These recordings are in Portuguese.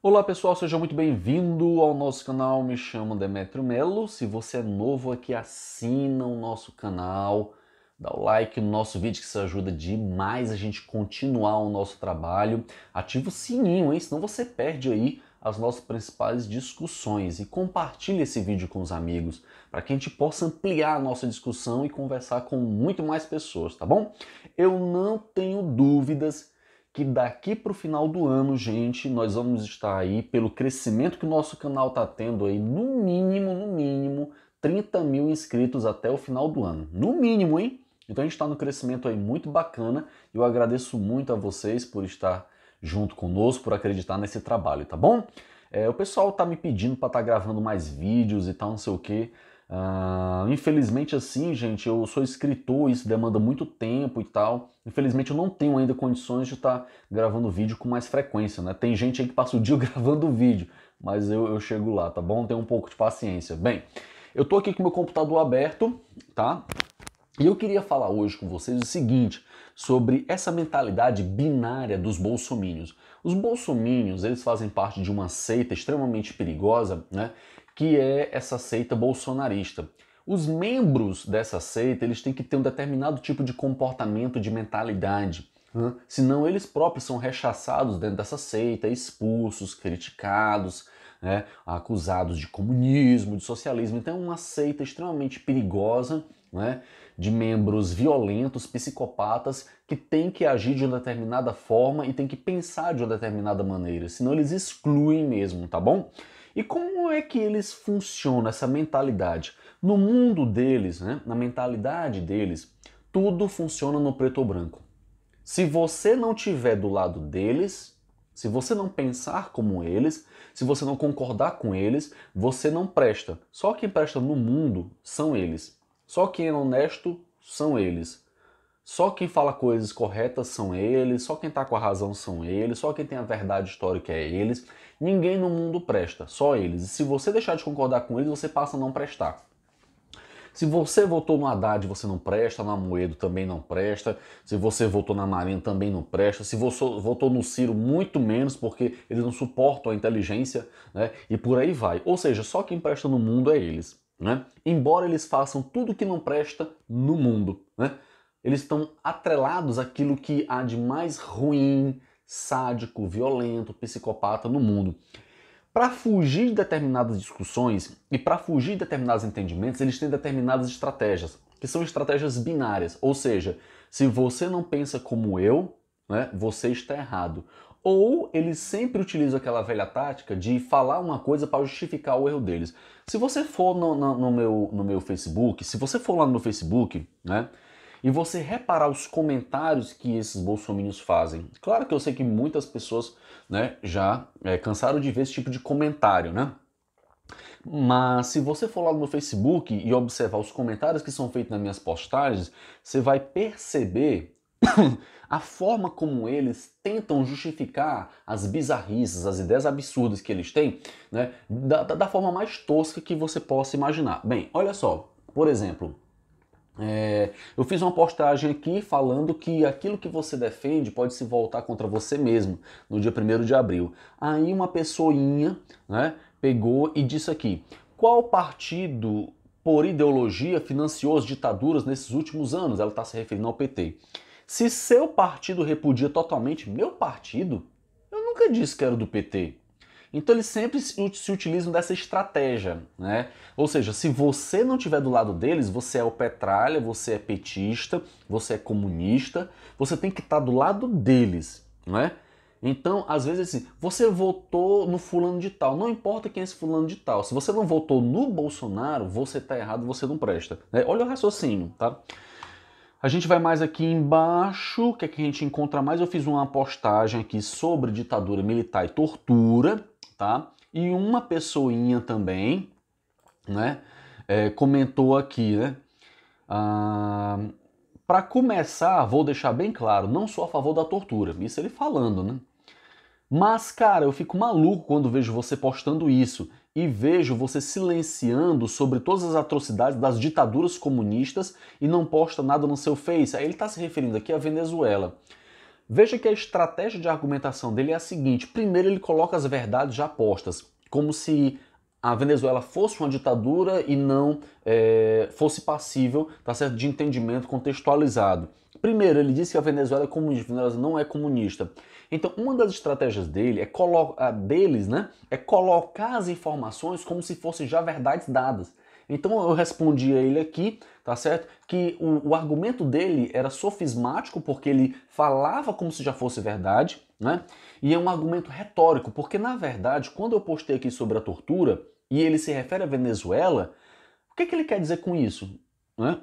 Olá pessoal, seja muito bem-vindo ao nosso canal. Me chamo Demetrio Melo. Se você é novo aqui, assina o nosso canal, dá o like no nosso vídeo que isso ajuda demais a gente continuar o nosso trabalho. Ativa o sininho, hein? Senão você perde aí as nossas principais discussões. E compartilhe esse vídeo com os amigos para que a gente possa ampliar a nossa discussão e conversar com muito mais pessoas, tá bom? Eu não tenho dúvidas que daqui para o final do ano, gente, nós vamos estar aí, pelo crescimento que o nosso canal está tendo aí, no mínimo, 30 mil inscritos até o final do ano. No mínimo, hein? Então a gente está no crescimento aí muito bacana. Eu agradeço muito a vocês por estar junto conosco, por acreditar nesse trabalho, tá bom? O pessoal tá me pedindo para estar gravando mais vídeos e tal, não sei o quê. Infelizmente assim, gente, eu sou escritor, isso demanda muito tempo e tal. Infelizmente eu não tenho ainda condições de estar gravando vídeo com mais frequência, né? Tem gente aí que passa o dia gravando vídeo, mas eu chego lá, tá bom? Tenha um pouco de paciência. Bem, eu tô aqui com o meu computador aberto, tá? E eu queria falar hoje com vocês o seguinte, sobre essa mentalidade binária dos bolsomínios. Os bolsomínios, eles fazem parte de uma seita extremamente perigosa, né, que é essa seita bolsonarista. Os membros dessa seita, eles têm que ter um determinado tipo de comportamento, de mentalidade, né? Senão eles próprios são rechaçados dentro dessa seita, expulsos, criticados, né, acusados de comunismo, de socialismo. Então é uma seita extremamente perigosa, né, de membros violentos, psicopatas, que têm que agir de uma determinada forma e têm que pensar de uma determinada maneira, senão eles excluem mesmo, tá bom? E como é que eles funcionam, essa mentalidade? No mundo deles, né, na mentalidade deles, tudo funciona no preto ou branco. Se você não estiver do lado deles, se você não pensar como eles, se você não concordar com eles, você não presta. Só quem presta no mundo são eles. Só quem é honesto são eles. Só quem fala coisas corretas são eles, só quem está com a razão são eles, só quem tem a verdade histórica é eles. Ninguém no mundo presta, só eles. E se você deixar de concordar com eles, você passa a não prestar. Se você votou no Haddad, você não presta, no Amoedo também não presta, se você votou na Marina também não presta, se você votou no Ciro, muito menos, porque eles não suportam a inteligência, né? E por aí vai. Ou seja, só quem presta no mundo é eles, né? Embora eles façam tudo que não presta no mundo, né? Eles estão atrelados àquilo que há de mais ruim, sádico, violento, psicopata no mundo. Para fugir de determinadas discussões e para fugir de determinados entendimentos, eles têm determinadas estratégias, que são estratégias binárias. Ou seja, se você não pensa como eu, né, você está errado. Ou eles sempre utilizam aquela velha tática de falar uma coisa para justificar o erro deles. Se você for no meu Facebook, se você for lá no meu Facebook, né, e você reparar os comentários que esses bolsominions fazem. Claro que eu sei que muitas pessoas, né, já cansaram de ver esse tipo de comentário, né? Mas se você for lá no Facebook e observar os comentários que são feitos nas minhas postagens, você vai perceber a forma como eles tentam justificar as bizarrices, as ideias absurdas que eles têm, né, da forma mais tosca que você possa imaginar. Bem, olha só, por exemplo, eu fiz uma postagem aqui falando que aquilo que você defende pode se voltar contra você mesmo no dia 1º de abril. Aí uma pessoinha, né, pegou e disse aqui: qual partido por ideologia financiou as ditaduras nesses últimos anos? Ela está se referindo ao PT. Se seu partido repudia totalmente meu partido, eu nunca disse que era do PT. Então eles sempre se utilizam dessa estratégia, né? Ou seja, se você não estiver do lado deles, você é o petralha, você é petista, você é comunista, você tem que estar do lado deles, né? Então, às vezes assim, você votou no fulano de tal, não importa quem é esse fulano de tal, se você não votou no Bolsonaro, você está errado, você não presta, né? Olha o raciocínio, tá? A gente vai mais aqui embaixo, o que é que a gente encontra mais? Eu fiz uma postagem aqui sobre ditadura militar e tortura, tá? E uma pessoinha também, né, comentou aqui, né? Para começar, vou deixar bem claro, não sou a favor da tortura, isso ele falando, né? Mas, cara, eu fico maluco quando vejo você postando isso e vejo você silenciando sobre todas as atrocidades das ditaduras comunistas e não posta nada no seu Face. Aí ele está se referindo aqui à Venezuela. Veja que a estratégia de argumentação dele é a seguinte: primeiro ele coloca as verdades já postas, como se a Venezuela fosse uma ditadura e não fosse passível, tá certo, de entendimento contextualizado. Primeiro, ele disse que a Venezuela é comunista, a Venezuela não é comunista. Então, uma das estratégias dele é colocar as informações como se fossem já verdades dadas. Então eu respondi a ele aqui, tá certo? Que o argumento dele era sofismático, porque ele falava como se já fosse verdade, né? E é um argumento retórico, porque na verdade, quando eu postei aqui sobre a tortura, e ele se refere à Venezuela, o que ele quer dizer com isso? Né?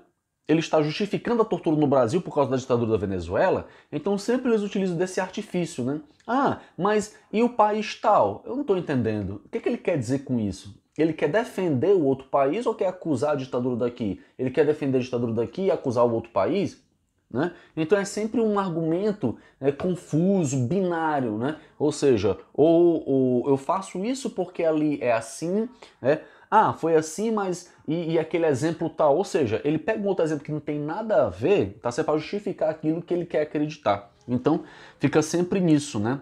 Ele está justificando a tortura no Brasil por causa da ditadura da Venezuela? Então sempre eles utilizam desse artifício, né? Ah, mas e o país tal? Eu não estou entendendo. O que ele quer dizer com isso? Ele quer defender o outro país ou quer acusar a ditadura daqui? Ele quer defender a ditadura daqui e acusar o outro país? Né? Então é sempre um argumento confuso, binário, né? Ou seja, ou eu faço isso porque ali é assim, né? Ah, foi assim, mas e aquele exemplo tal? Ou seja, ele pega um outro exemplo que não tem nada a ver, tá certo? Para justificar aquilo que ele quer acreditar. Então fica sempre nisso, né?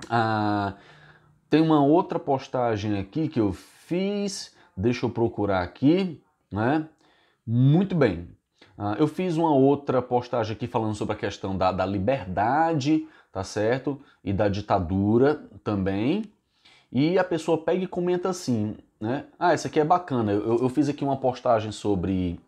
Ah, tem uma outra postagem aqui que eu fiz, deixa eu procurar aqui, né? Muito bem. Eu fiz uma outra postagem aqui falando sobre a questão da liberdade, tá certo? E da ditadura também. E a pessoa pega e comenta assim, né? Ah, essa aqui é bacana. Eu fiz aqui uma postagem sobre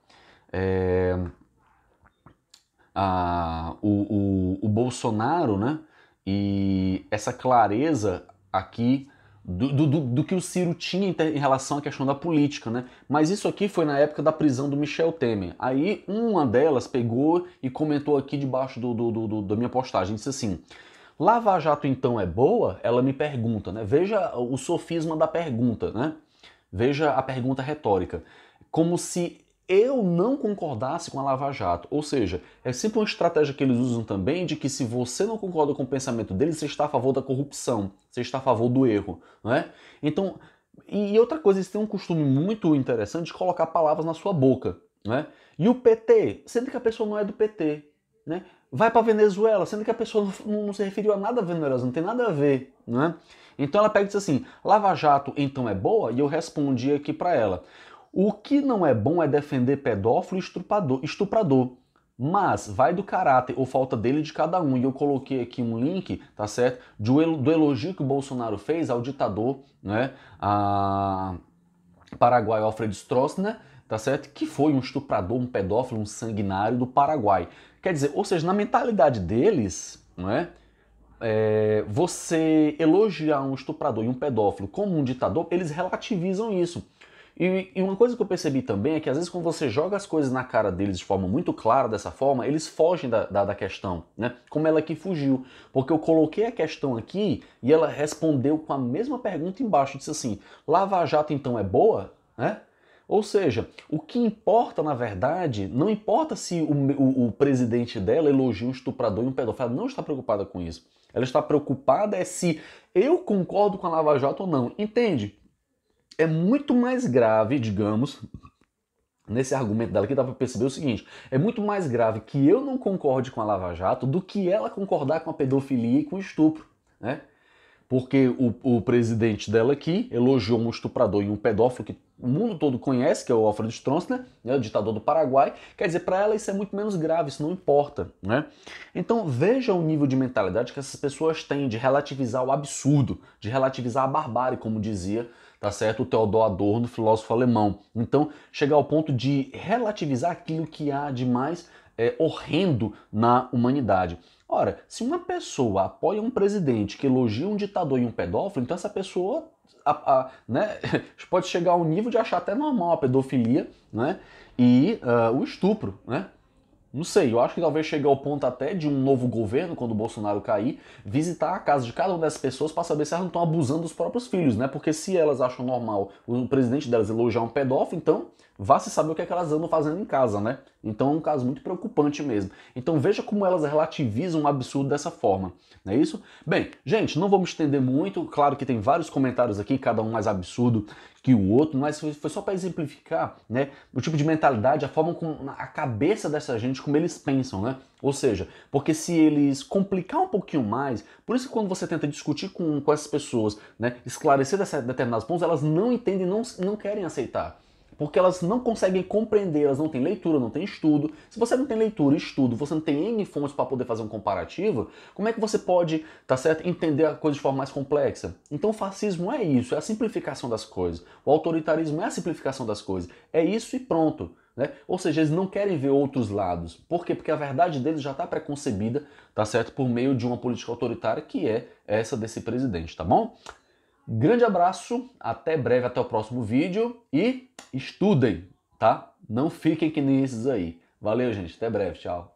o Bolsonaro, né? E essa clareza aqui do que o Ciro tinha em relação à questão da política, né? Mas isso aqui foi na época da prisão do Michel Temer. Aí uma delas pegou e comentou aqui debaixo da minha postagem, disse assim: Lava Jato então é boa? Ela me pergunta, né? Veja o sofisma da pergunta, né? Veja a pergunta retórica. Como se eu não concordasse com a Lava Jato. Ou seja, é sempre uma estratégia que eles usam também de que se você não concorda com o pensamento deles, você está a favor da corrupção, você está a favor do erro, não é? Então, e outra coisa, eles têm um costume muito interessante de colocar palavras na sua boca, né? E o PT, sendo que a pessoa não é do PT, né? Vai para Venezuela, sendo que a pessoa não se referiu a nada a Venezuela, não tem nada a ver, né? Então ela pega e diz assim: Lava Jato então é boa? E eu respondi aqui para ela: o que não é bom é defender pedófilo e estuprador. Mas vai do caráter ou falta dele de cada um. E eu coloquei aqui um link, tá certo? Do elogio que o Bolsonaro fez ao ditador, né? A paraguaio Alfred Stroessner, tá certo? Que foi um estuprador, um pedófilo, um sanguinário do Paraguai. Quer dizer, ou seja, na mentalidade deles, não é? Você elogiar um estuprador e um pedófilo como um ditador, eles relativizam isso. E uma coisa que eu percebi também é que às vezes quando você joga as coisas na cara deles de forma muito clara, dessa forma, eles fogem da questão, né? Como ela aqui fugiu. Porque eu coloquei a questão aqui e ela respondeu com a mesma pergunta embaixo. Disse assim: Lava Jato então é boa? Né? Ou seja, o que importa na verdade, não importa se o presidente dela elogia um estuprador e um pedófilo, ela não está preocupada com isso. Ela está preocupada é se eu concordo com a Lava Jato ou não. Entende? É muito mais grave, digamos, nesse argumento dela que dá para perceber o seguinte: é muito mais grave que eu não concorde com a Lava Jato do que ela concordar com a pedofilia e com o estupro, né? Porque o presidente dela aqui elogiou um estuprador e um pedófilo que o mundo todo conhece, que é o Alfred Stroessner, né, o ditador do Paraguai. Quer dizer, para ela isso é muito menos grave, isso não importa, né? Então veja o nível de mentalidade que essas pessoas têm de relativizar o absurdo, de relativizar a barbárie, como dizia, tá certo, o Theodor Adorno, filósofo alemão. Então chegar ao ponto de relativizar aquilo que há de mais horrendo na humanidade. Ora, se uma pessoa apoia um presidente que elogia um ditador e um pedófilo, então essa pessoa né, pode chegar ao nível de achar até normal a pedofilia, né, e o estupro, né? Não sei, eu acho que talvez chegue ao ponto até de um novo governo, quando o Bolsonaro cair, visitar a casa de cada uma dessas pessoas para saber se elas não estão abusando dos próprios filhos, né? Porque se elas acham normal o presidente delas elogiar um pedófilo, então vá se saber o que é que elas andam fazendo em casa, né? Então é um caso muito preocupante mesmo. Então veja como elas relativizam um absurdo dessa forma, não é isso? Bem, gente, não vou me estender muito, claro que tem vários comentários aqui, cada um mais absurdo que o outro, mas foi só para exemplificar, né, o tipo de mentalidade, a forma como a cabeça dessa gente, como eles pensam, né? Ou seja, porque se eles complicar um pouquinho mais, por isso que quando você tenta discutir com essas pessoas, né, esclarecer determinados pontos, elas não entendem, não querem aceitar. Porque elas não conseguem compreender, elas não têm leitura, não têm estudo. Se você não tem leitura e estudo, você não tem N fontes para poder fazer um comparativo, como é que você pode, tá certo, entender a coisa de forma mais complexa? Então o fascismo é isso, é a simplificação das coisas. O autoritarismo é a simplificação das coisas. É isso e pronto. Né? Ou seja, eles não querem ver outros lados. Por quê? Porque a verdade deles já está preconcebida, tá certo, por meio de uma política autoritária que é essa desse presidente, tá bom? Grande abraço, até breve, até o próximo vídeo e estudem, tá? Não fiquem que nem esses aí. Valeu, gente, até breve, tchau.